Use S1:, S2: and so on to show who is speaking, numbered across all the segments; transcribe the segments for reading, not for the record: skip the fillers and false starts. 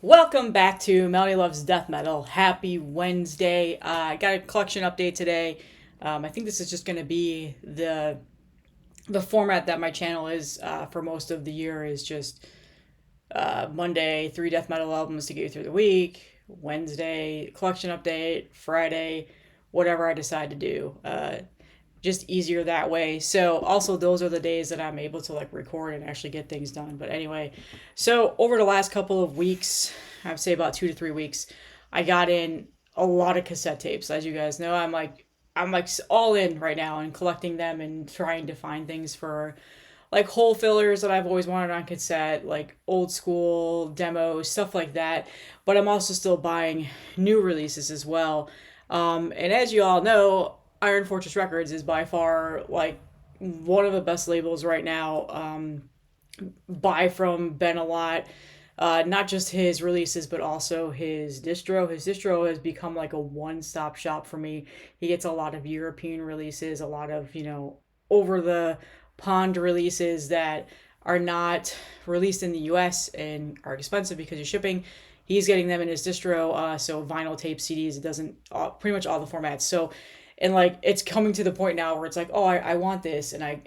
S1: Welcome back to Melody Loves Death Metal. Happy Wednesday. I got a collection update today. I think this is just going to be the format that my channel is for most of the year is just Monday, 3 death metal albums to get you through the week. Wednesday, collection update. Friday, whatever I decide to do. Just easier that way. So also those are the days that I'm able to like record and actually get things done. But anyway, so over the last couple of weeks, I'd say about 2 to 3 weeks, I got in a lot of cassette tapes. As you guys know, I'm like all in right now and collecting them and trying to find things for like hole fillers that I've always wanted on cassette, like old school demos, stuff like that. But I'm also still buying new releases as well. And as you all know, Iron Fortress Records is by far like one of the best labels right now. Buy from Ben a lot. Not just his releases, but also his distro. His distro has become like a one-stop shop for me. He gets a lot of European releases, a lot of, over the pond releases that are not released in the US and are expensive because of shipping. He's getting them in his distro, so vinyl tape, CDs, it doesn't, pretty much all the formats. So, and like it's coming to the point now where it's like, oh, I want this, and I'm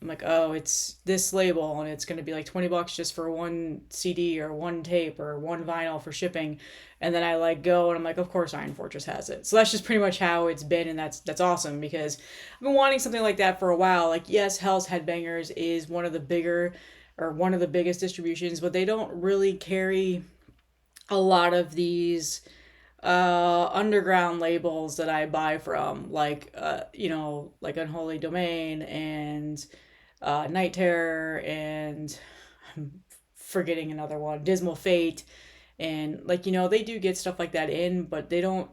S1: like, oh, it's this label, and it's gonna be like $20 just for one CD or one tape or one vinyl for shipping, and then I like go and I'm like, of course Iron Fortress has it. So that's just pretty much how it's been, and that's awesome because I've been wanting something like that for a while. Like, yes, Hell's Headbangers is one of the bigger or one of the biggest distributions, but they don't really carry a lot of these underground labels that I buy from, like like Unholy Domain and Night Terror, and I'm forgetting another one, Dismal Fate, and like they do get stuff like that in, but they don't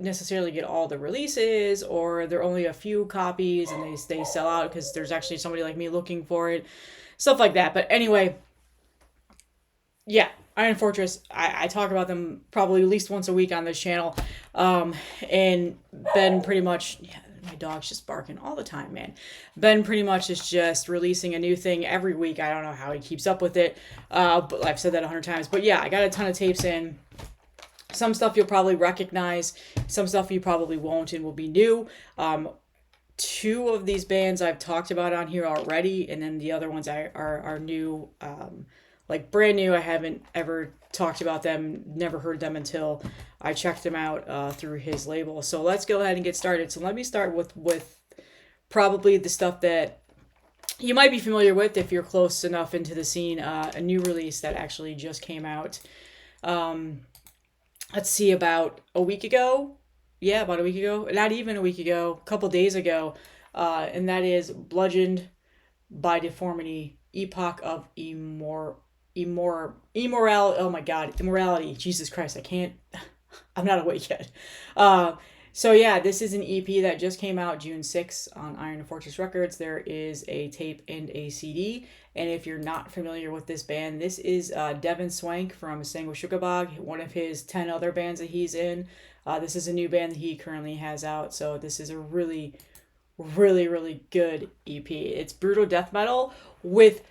S1: necessarily get all the releases, or they're only a few copies and they sell out because there's actually somebody like me looking for it, stuff like that. But anyway, yeah, Iron Fortress. I talk about them probably at least once a week on this channel, and Ben pretty much. Yeah, my dog's just barking all the time, man. Ben pretty much is just releasing a new thing every week. I don't know how he keeps up with it, but I've said that 100 times. But yeah, I got a ton of tapes in. Some stuff you'll probably recognize, some stuff you probably won't and will be new. Two of these bands I've talked about on here already, and then the other ones are new, like brand new. I haven't ever talked about them, never heard them until I checked them out through his label. So let's go ahead and get started. So let me start with probably the stuff that you might be familiar with if you're close enough into the scene. A new release that actually just came out. Let's see, about a week ago. Yeah, about a week ago. Not even a week ago. A couple days ago. And that is Bludgeoned by Deformity, Epoch of Immorality. Oh my god, Immorality. Jesus Christ, I can't. I'm not awake yet. So yeah, this is an EP that just came out June 6th on Iron Fortress Records. There is a tape and a CD. And if you're not familiar with this band, this is Devin Swank from Sanguishukabog, one of his 10 other bands that he's in. This is a new band that he currently has out. So this is a really, really, really good EP. It's brutal death metal with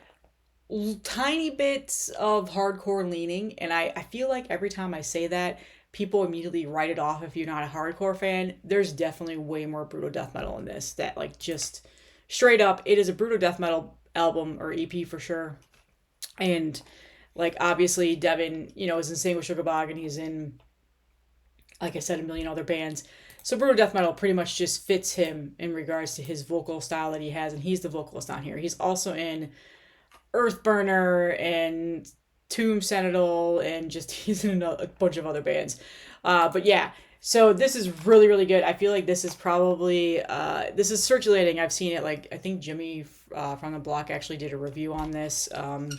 S1: tiny bits of hardcore leaning. And I feel like every time I say that, people immediately write it off if you're not a hardcore fan. There's definitely way more brutal death metal in this. That, like, just straight up, it is a brutal death metal album or EP for sure. And like obviously Devin, is in Sanguishukabog, and he's in, like I said, a million other bands. So brutal death metal pretty much just fits him in regards to his vocal style that he has, and he's the vocalist on here. He's also in Earthburner and Tomb Sentinel, and just he's in a bunch of other bands. But yeah, so this is really, really good. I feel like this is probably this is circulating. I've seen it, like I think Jimmy from the block actually did a review on this, and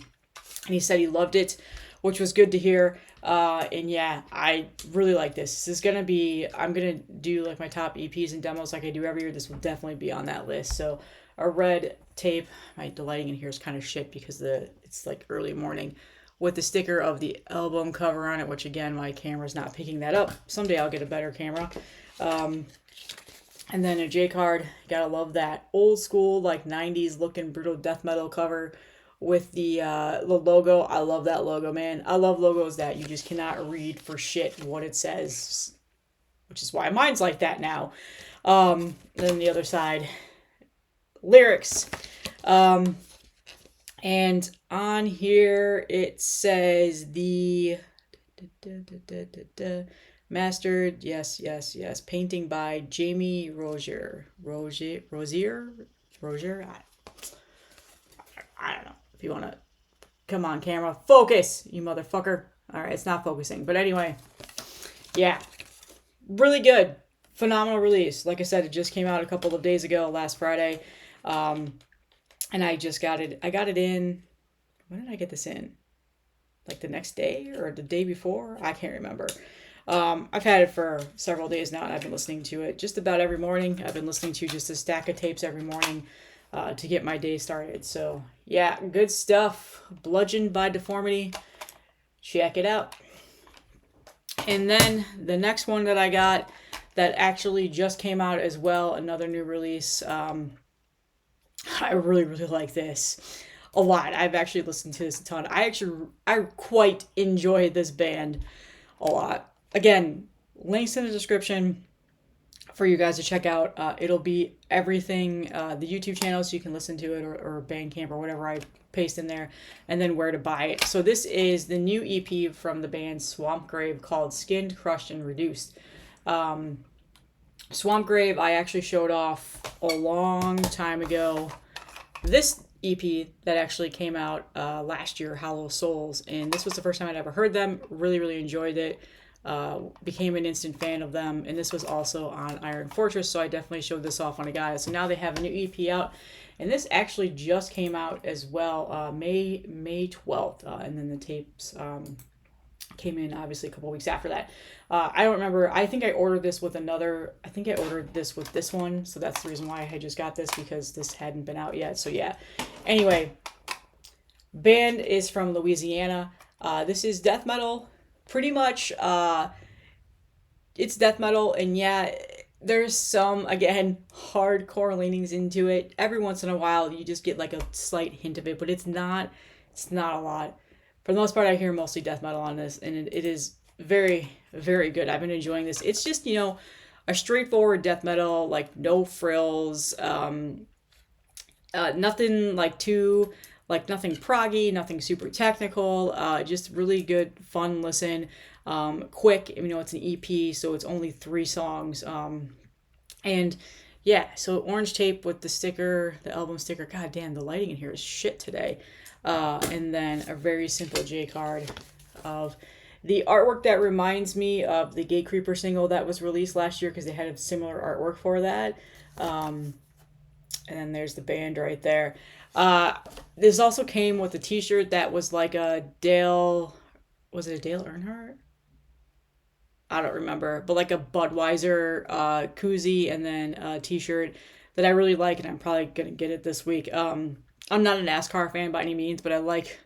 S1: he said he loved it, which was good to hear. And yeah, I really like this. This is gonna be, I'm gonna do like my top EPs and demos like I do every year. This will definitely be on that list. So a red tape. My lighting in here is kind of shit because it's like early morning, with the sticker of the album cover on it, which again, my camera's not picking that up. Someday I'll get a better camera. And then a J card. Gotta love that old school, like 90s looking brutal death metal cover with the logo. I love that logo, man. I love logos that you just cannot read for shit what it says, which is why mine's like that now. Then the other side, lyrics. And on here it says the mastered, yes, painting by Jamie Rozier. I don't know if you want to come on camera, focus, you motherfucker. All right, it's not focusing, but anyway, yeah, really good, phenomenal release. Like I said, it just came out a couple of days ago, last Friday. And I just got it. I got it in. When did I get this in? Like the next day or the day before? I can't remember. I've had it for several days now, and I've been listening to it just about every morning. I've been listening to just a stack of tapes every morning to get my day started. So, yeah, good stuff. Bludgeoned by Deformity. Check it out. And then the next one that I got that actually just came out as well, another new release. I really like this a lot. I've actually listened to this a ton. I quite enjoy this band a lot. Again, links in the description for you guys to check out. It'll be everything, the YouTube channel, so you can listen to it, or Bandcamp or whatever I paste in there, and then where to buy it. So this is the new EP from the band Swampgrave called Skinned, Crushed, and Reduced. Swampgrave, I actually showed off a long time ago. This EP that actually came out last year, Hollow Souls, and this was the first time I'd ever heard them. Really enjoyed it. Became an instant fan of them, and this was also on Iron Fortress, so I definitely showed this off on a guide. So now they have a new EP out, and this actually just came out as well, May 12th, and then the tapes came in obviously a couple weeks after that. I don't remember. I think I ordered this with this one, so that's the reason why I just got this, because this hadn't been out yet. So yeah. Anyway, band is from Louisiana. This is death metal, pretty much. It's death metal, and yeah, there's some, again, hardcore leanings into it. Every once in a while, you just get like a slight hint of it, but it's not a lot. For the most part, I hear mostly death metal on this, and it is very good. I've been enjoying this. It's just, a straightforward death metal, like no frills, nothing nothing proggy, nothing super technical, just really good, fun listen, quick. It's an EP, so it's only 3 songs, and yeah, so orange tape with the sticker, the album sticker. God damn, the lighting in here is shit today. And then a very simple J card of the artwork that reminds me of the Gatecreeper single that was released last year, because they had a similar artwork for that. And then there's the band right there. This also came with a t-shirt that was like a Dale... Was it a Dale Earnhardt? I don't remember. But like a Budweiser koozie, and then a t-shirt that I really like, and I'm probably going to get it this week. I'm not a NASCAR fan by any means, but I like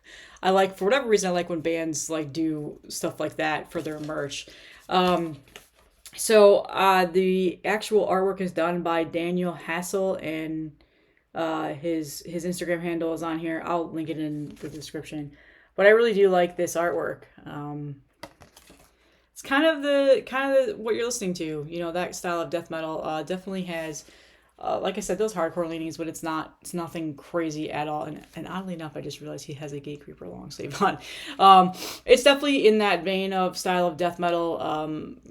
S1: for whatever reason, I like when bands like do stuff like that for their merch. So the actual artwork is done by Daniel Hassel, and his Instagram handle is on here. I'll link it in the description. But I really do like this artwork. It's kind of the what you're listening to. That style of death metal definitely has, like I said, those hardcore leanings, but it's nothing crazy at all. And oddly enough, I just realized he has a Gatecreeper long sleeve on. It's definitely in that vein of style of death metal.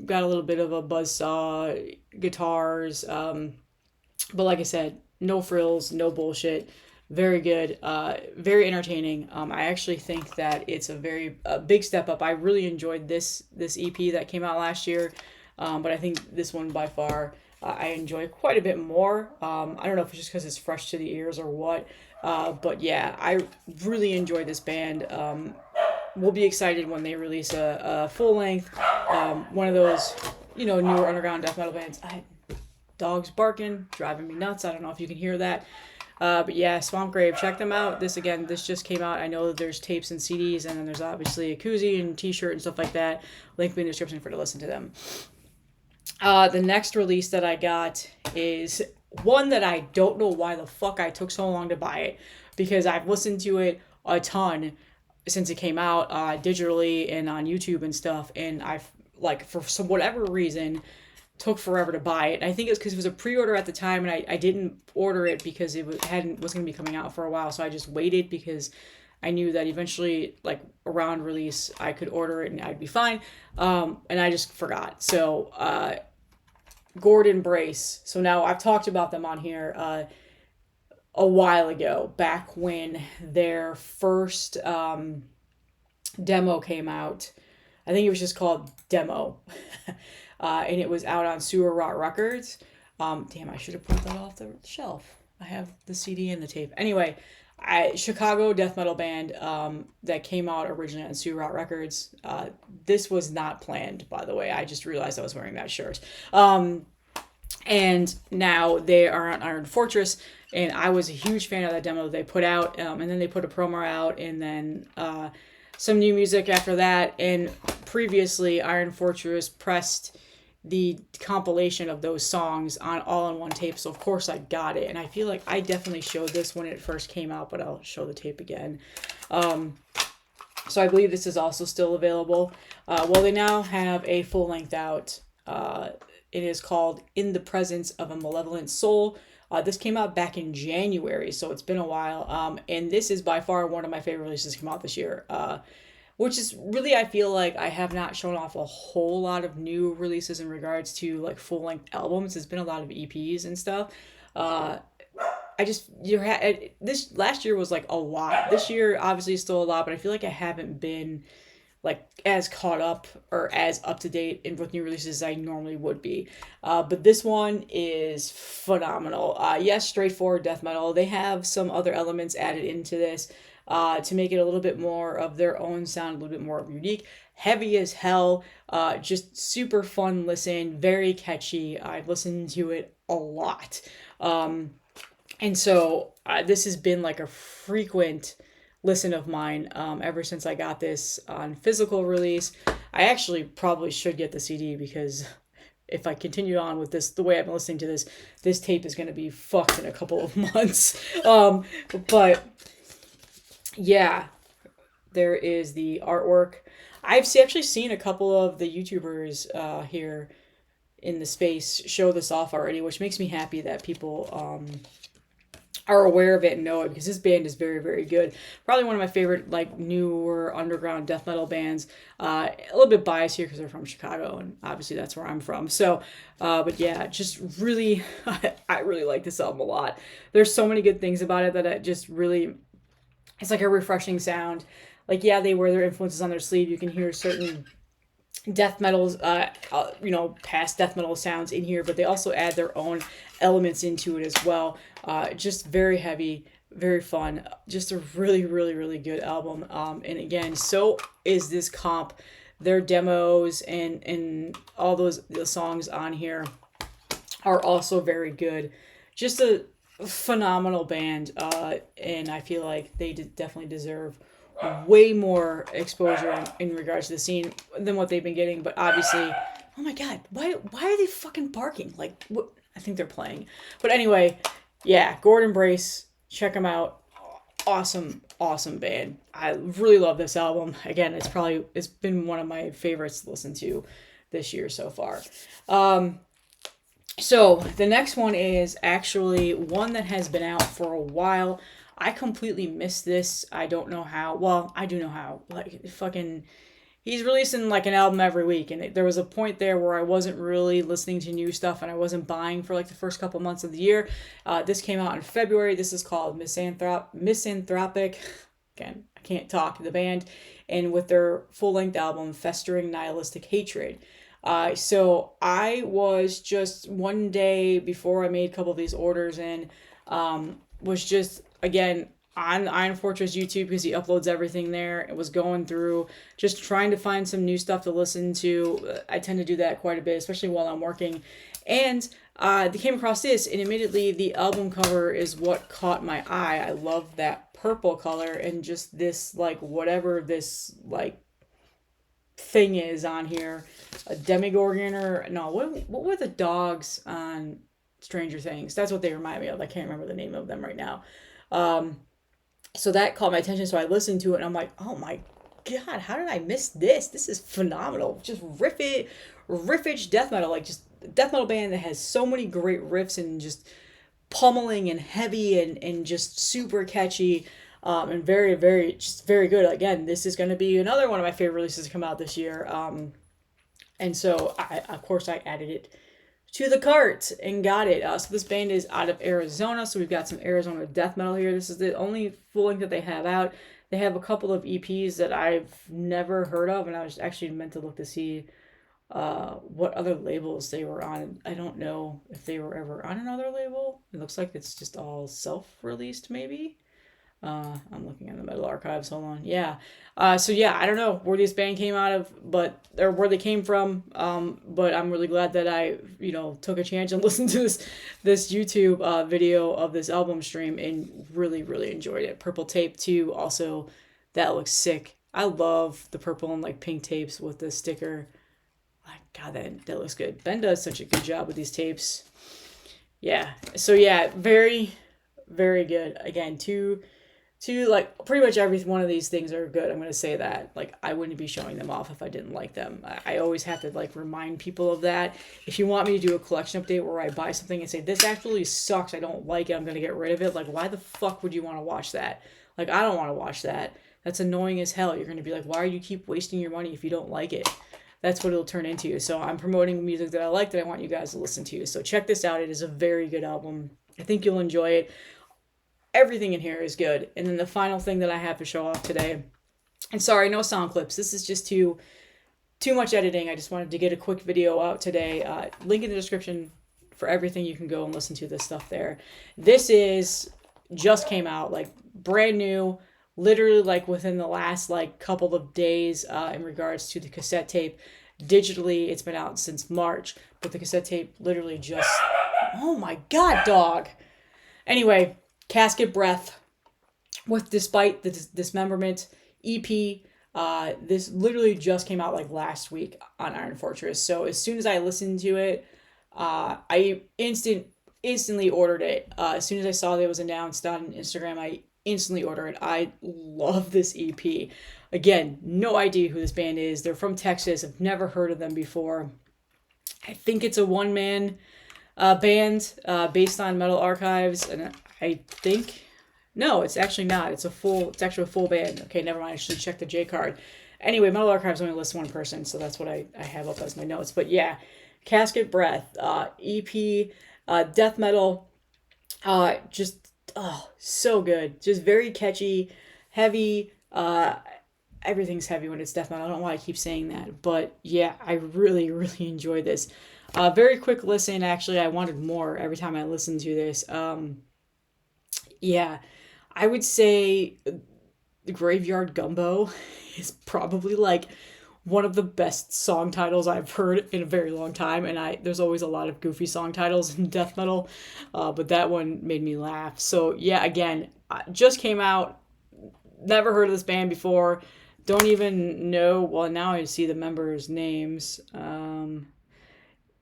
S1: Got a little bit of a buzzsaw, guitars, but like I said, no frills, no bullshit. Very good, very entertaining. I actually think that it's a big step up. I really enjoyed this EP that came out last year, but I think this one by far I enjoy quite a bit more. I don't know if it's just because it's fresh to the ears or what, but yeah, I really enjoy this band. We'll be excited when they release a full length, one of those newer underground death metal bands. Dogs barking, driving me nuts. I don't know if you can hear that. But yeah, Swampgrave, check them out. This just came out. I know that there's tapes and CDs, and then there's obviously a koozie and t-shirt and stuff like that. Link in the description for to listen to them. The next release that I got is one that I don't know why the fuck I took so long to buy it, because I've listened to it a ton since it came out digitally and on YouTube and stuff. And I've like for some whatever reason took forever to buy it. And I think it's because it was a pre-order at the time, and I didn't order it because it was going to be coming out for a while. So I just waited because I knew that eventually, like around release, I could order it and I'd be fine. And I just forgot. So Gored Embrace. So now I've talked about them on here a while ago, back when their first demo came out. I think it was just called Demo. And it was out on Sewer Rot Records. Damn, I should have pulled that off the shelf. I have the CD and the tape. Anyway, Chicago death metal band that came out originally on Sewer Rot Records. This was not planned, by the way. I just realized I was wearing that shirt. And now they are on Iron Fortress, and I was a huge fan of that demo they put out. And then they put a promo out, and then some new music after that. And previously, Iron Fortress pressed the compilation of those songs on all-in-one tape, so of course I got it. And I feel like I definitely showed this when it first came out, but I'll show the tape again. So I believe this is also still available. Well, they now have a full-length out. It is called In the Presence of a Malevolent Soul. This came out back in January, so it's been a while. And this is by far one of my favorite releases to come out this year. Which is really, I feel like I have not shown off a whole lot of new releases in regards to like full-length albums. It's been a lot of EPs and stuff. This last year was like a lot. This year obviously is still a lot, but I feel like I haven't been like as caught up or as up to date in with new releases as I normally would be. But this one is phenomenal. Yes, straightforward death metal. They have some other elements added into this to make it a little bit more of their own sound, a little bit more unique. Heavy as hell, just super fun listen, very catchy. I've listened to it a lot. And so this has been like a frequent listen of mine ever since I got this on physical release. I actually probably should get the CD because if I continue on with this, the way I've been listening to this tape is going to be fucked in a couple of months. But yeah, there is the artwork. I've actually seen a couple of the YouTubers here in the space show this off already, which makes me happy that people are aware of it and know it, because this band is very, very good. Probably one of my favorite like newer underground death metal bands. A little bit biased here because they're from Chicago, and obviously that's where I'm from. So, but yeah, just really, I really like this album a lot. There's so many good things about it that it just really, it's like a refreshing sound. Like, yeah, they wear their influences on their sleeve. You can hear certain death metals, past death metal sounds in here, but they also add their own elements into it as well. Just very heavy, very fun. Just a really, really, really good album. And again, so is this comp. Their demos and all the songs on here are also very good. Just a phenomenal band, and I feel like they definitely deserve way more exposure in regards to the scene than what they've been getting. But obviously, oh my god, why are they fucking barking? Like, what? I think they're playing. But anyway, yeah, Gored Embrace, check them out. Awesome band. I really love this album. Again, it's been one of my favorites to listen to this year so far. So the next one is actually one that has been out for a while. I completely missed this. I don't know how. Well, I do know how. Like, fucking, he's releasing like an album every week, and there was a point there where I wasn't really listening to new stuff, and I wasn't buying for like the first couple months of the year. This came out in February. This is called Missanthropic. Again, I can't talk. The band, and with their full-length album, Festering Nihilistic Hatred. So I was just one day before I made a couple of these orders in, was just, again, on Iron Fortress YouTube, because he uploads everything there. It was going through, just trying to find some new stuff to listen to. I tend to do that quite a bit, especially while I'm working. And they came across this, and immediately the album cover is what caught my eye. I love that purple color, and just this, like, whatever this, like, thing is on here. A Demogorgon, or no, what were the dogs on Stranger Things? That's what they remind me of. I can't remember the name of them right now. So that caught my attention. So I listened to it and I'm like, oh my God, how did I miss this? This is phenomenal. Just riffage death metal, like just death metal band that has so many great riffs and just pummeling and heavy and just super catchy. And very, very, just very good. Again, this is going to be another one of my favorite releases to come out this year. And so, of course, I added it to the cart and got it. So this band is out of Arizona. So we've got some Arizona death metal here. This is the only full length that they have out. They have a couple of EPs that I've never heard of, and I was actually meant to look to see what other labels they were on. I don't know if they were ever on another label. It looks like it's just all self-released, maybe. I'm looking at the Metal Archives. Hold on. Yeah. So yeah, I don't know where this band came out of, or where they came from. But I'm really glad that I, took a chance and listened to this YouTube video of this album stream and really, really enjoyed it. Purple tape too. Also, that looks sick. I love the purple and like pink tapes with the sticker. God, that looks good. Ben does such a good job with these tapes. Yeah. So yeah, very, very good. Again, two like pretty much every one of these things are good. I'm going to say that. Like, I wouldn't be showing them off if I didn't like them. I always have to like remind people of that. If you want me to do a collection update where I buy something and say, this actually sucks, I don't like it, I'm going to get rid of it. Like, why the fuck would you want to watch that? Like, I don't want to watch that. That's annoying as hell. You're going to be like, why do you keep wasting your money if you don't like it? That's what it'll turn into. So I'm promoting music that I like that I want you guys to listen to. So check this out. It is a very good album. I think you'll enjoy it. Everything in here is good. And then the final thing that I have to show off today, and sorry, no sound clips. This is just too much editing. I just wanted to get a quick video out today. Link in the description for everything. You can go and listen to this stuff there. This just came out, like brand new, literally like within the last like couple of days in regards to the cassette tape. Digitally, it's been out since March, but the cassette tape literally just, oh my God, dog. Anyway, Casket Breath with Despite the Dismemberment EP. This literally just came out like last week on Iron Fortress. So as soon as I listened to it, I instantly ordered it. As soon as I saw that it was announced on Instagram, I instantly ordered it. I love this EP. Again, no idea who this band is. They're from Texas. I've never heard of them before. I think it's a one-man band based on Metal Archives, and I think no, it's actually not. It's actually a full band. Okay, never mind. I should check the J card. Anyway, Metal Archives only lists one person, so that's what I have up as my notes. But yeah, Casket Breath, EP, death metal, so good. Just very catchy, heavy. Everything's heavy when it's death metal. I don't know why I keep saying that, but yeah, I really, really enjoy this. Very quick listen. Actually, I wanted more every time I listened to this. Yeah, I would say the Graveyard Gumbo is probably like one of the best song titles I've heard in a very long time. And there's always a lot of goofy song titles in death metal, but that one made me laugh. So yeah, again, just came out. Never heard of this band before. Don't even know. Well, now I see the members' names.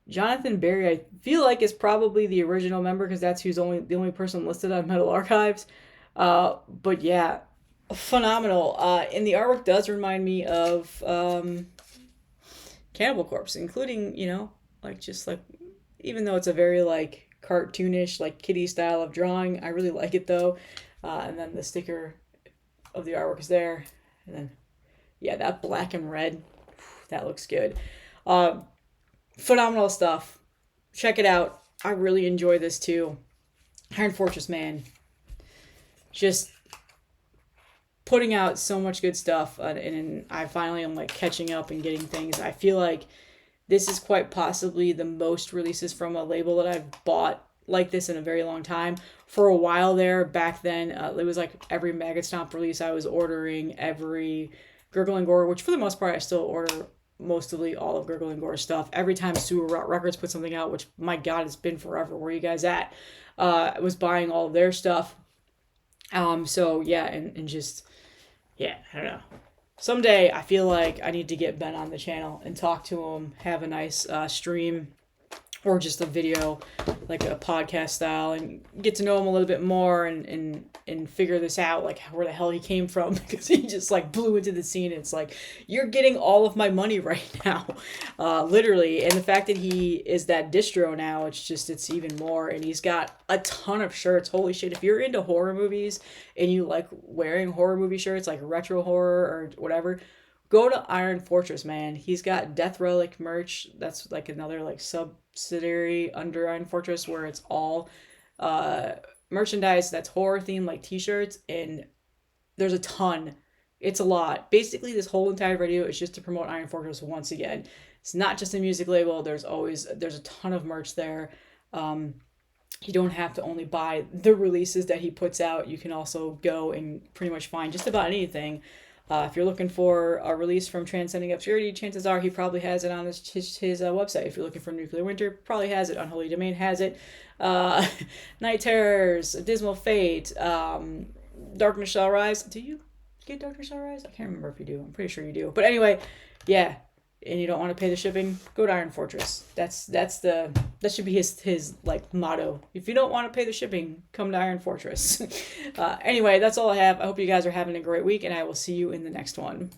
S1: Jonathan Barry, I feel like, is probably the original member because that's the only person listed on Metal Archives. But yeah, phenomenal. And the artwork does remind me of Cannibal Corpse, including, even though it's a very like cartoonish, like kiddie style of drawing, I really like it though. And then the sticker of the artwork is there. And then, yeah, that black and red, that looks good. Phenomenal stuff. Check it out. I really enjoy this too. Iron Fortress, man. Just putting out so much good stuff. And I finally am like catching up and getting things. I feel like this is quite possibly the most releases from a label that I've bought like this in a very long time. For a while there, back then, it was like every Maggot Stomp release I was ordering, every Gurgle and Gore, which for the most part I still order mostly all of Gurgle and Gore stuff. Every time Sewer Rot Records put something out, which, my God, it's been forever. Where are you guys at? I was buying all of their stuff. So, yeah, and just, yeah, I don't know. Someday, I feel like I need to get Ben on the channel and talk to him, have a nice stream or just a video, like a podcast style, and get to know him a little bit more and figure this out, like where the hell he came from, because he just like blew into the scene. It's like, you're getting all of my money right now, literally. And the fact that he is that distro now, it's even more. And he's got a ton of shirts. Holy shit. If you're into horror movies and you like wearing horror movie shirts, like retro horror or whatever, go to Iron Fortress, man. He's got Death Relic merch. That's like another like subsidiary under Iron Fortress, where it's all merchandise that's horror themed, like t-shirts, and there's a ton. It's a lot. Basically, this whole entire video is just to promote Iron Fortress once again. It's not just a music label. There's a ton of merch there. You don't have to only buy the releases that he puts out. You can also go and pretty much find just about anything. If you're looking for a release from Transcending Obscurity, chances are he probably has it on his website. If you're looking for Nuclear Winter, probably has it. Unholy Domain has it. Night Terrors, Dismal Fate, Darkness Shall Rise. Do you get Darkness Shall Rise? I can't remember if you do. I'm pretty sure you do. But anyway, yeah. And you don't want to pay the shipping, go to Iron Fortress. That should be his like motto. If you don't want to pay the shipping, come to Iron Fortress. Anyway, that's all I have. I hope you guys are having a great week, and I will see you in the next one.